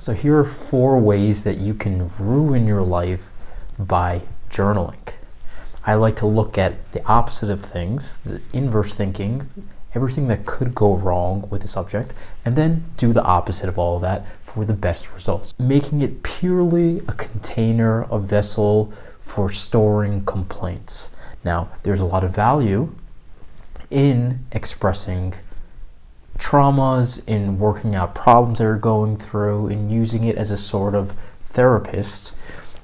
So here are 4 ways that you can ruin your life by journaling. I like to look at the opposite of things, the inverse thinking, everything that could go wrong with the subject, and then do the opposite of all of that for the best results. Making it purely a container, a vessel for storing complaints. Now, there's a lot of value in expressing traumas, in working out problems that you're going through, in using it as a sort of therapist.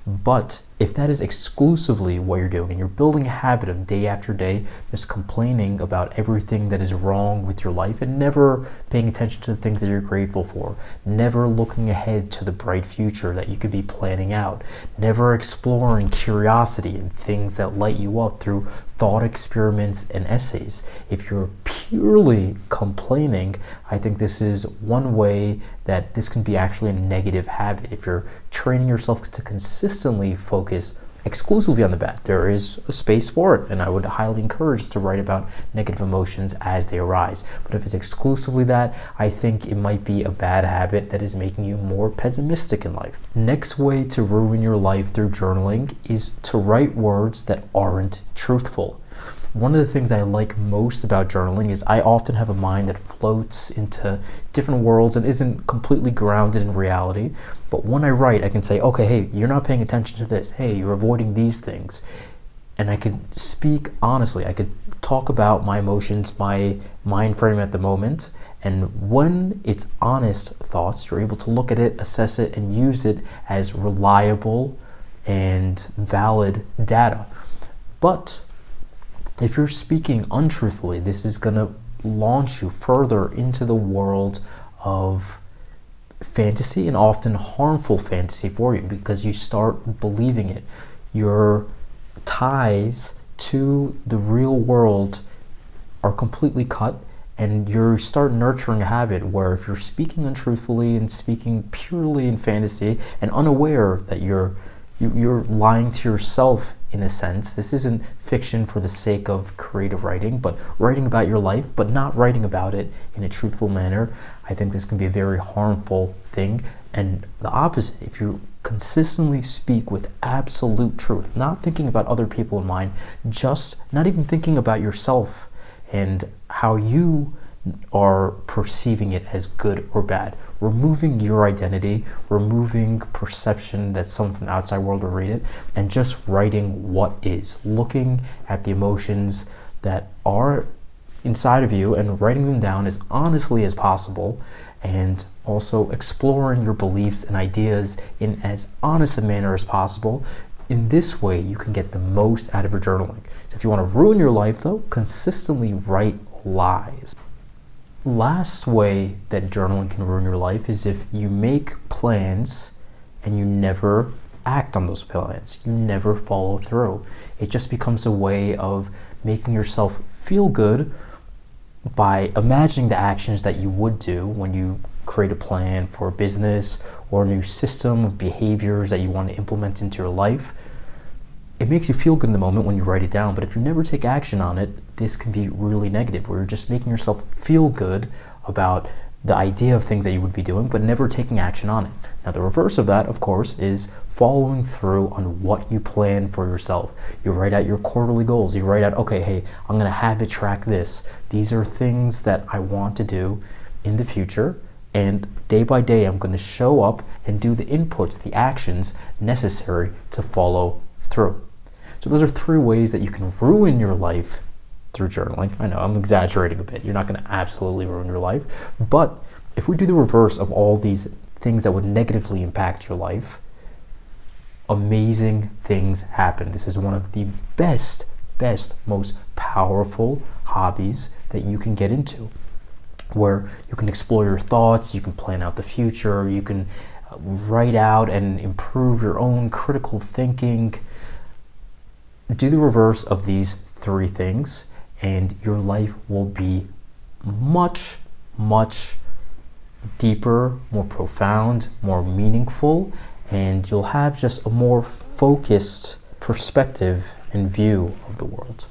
But if that is exclusively what you're doing and you're building a habit of day after day just complaining about everything that is wrong with your life and never paying attention to the things that you're grateful for, never looking ahead to the bright future that you could be planning out, never exploring curiosity and things that light you up through thought experiments and essays, if you're purely complaining, I think this is one way that this can be actually a negative habit. If you're training yourself to consistently focus exclusively on the bad, there is a space for it, and I would highly encourage to write about negative emotions as they arise. But if it's exclusively that, I think it might be a bad habit that is making you more pessimistic in life. Next way to ruin your life through journaling is to write words that aren't truthful. One of the things I like most about journaling is I often have a mind that floats into different worlds and isn't completely grounded in reality. But when I write, I can say, okay, hey, you're not paying attention to this. Hey, you're avoiding these things. And I can speak honestly. I could talk about my emotions, my mind frame at the moment. And when it's honest thoughts, you're able to look at it, assess it, and use it as reliable and valid data. But if you're speaking untruthfully, this is going to launch you further into the world of fantasy, and often harmful fantasy for you, because you start believing it. Your ties to the real world are completely cut, and you start nurturing a habit where if you're speaking untruthfully and speaking purely in fantasy and unaware that you're lying to yourself in a sense. This isn't fiction for the sake of creative writing, but writing about your life, but not writing about it in a truthful manner. I think this can be a very harmful thing. And the opposite, if you consistently speak with absolute truth, not thinking about other people in mind, just not even thinking about yourself and how you are perceiving it as good or bad, removing your identity, removing perception that someone from the outside world will read it, and just writing what is, looking at the emotions that are inside of you and writing them down as honestly as possible, and also exploring your beliefs and ideas in as honest a manner as possible. In this way, you can get the most out of your journaling. So if you want to ruin your life, though, consistently write lies. Last way that journaling can ruin your life is if you make plans and you never act on those plans. You never follow through. It just becomes a way of making yourself feel good by imagining the actions that you would do when you create a plan for a business or a new system of behaviors that you want to implement into your life. It makes you feel good in the moment when you write it down, but if you never take action on it, this can be really negative, where you're just making yourself feel good about the idea of things that you would be doing, but never taking action on it. Now, the reverse of that, of course, is following through on what you plan for yourself. You write out your quarterly goals. You write out, okay, hey, I'm going to habit track this. These are things that I want to do in the future, and day by day, I'm going to show up and do the inputs, the actions necessary to follow through. So those are 3 ways that you can ruin your life through journaling. I know I'm exaggerating a bit. You're not going to absolutely ruin your life, but if we do the reverse of all these things that would negatively impact your life, amazing things happen. This is one of the best, most powerful hobbies that you can get into, where you can explore your thoughts, you can plan out the future, you can write out and improve your own critical thinking. Do the reverse of these 3 things, and your life will be much deeper, more profound, more meaningful, and you'll have just a more focused perspective and view of the world.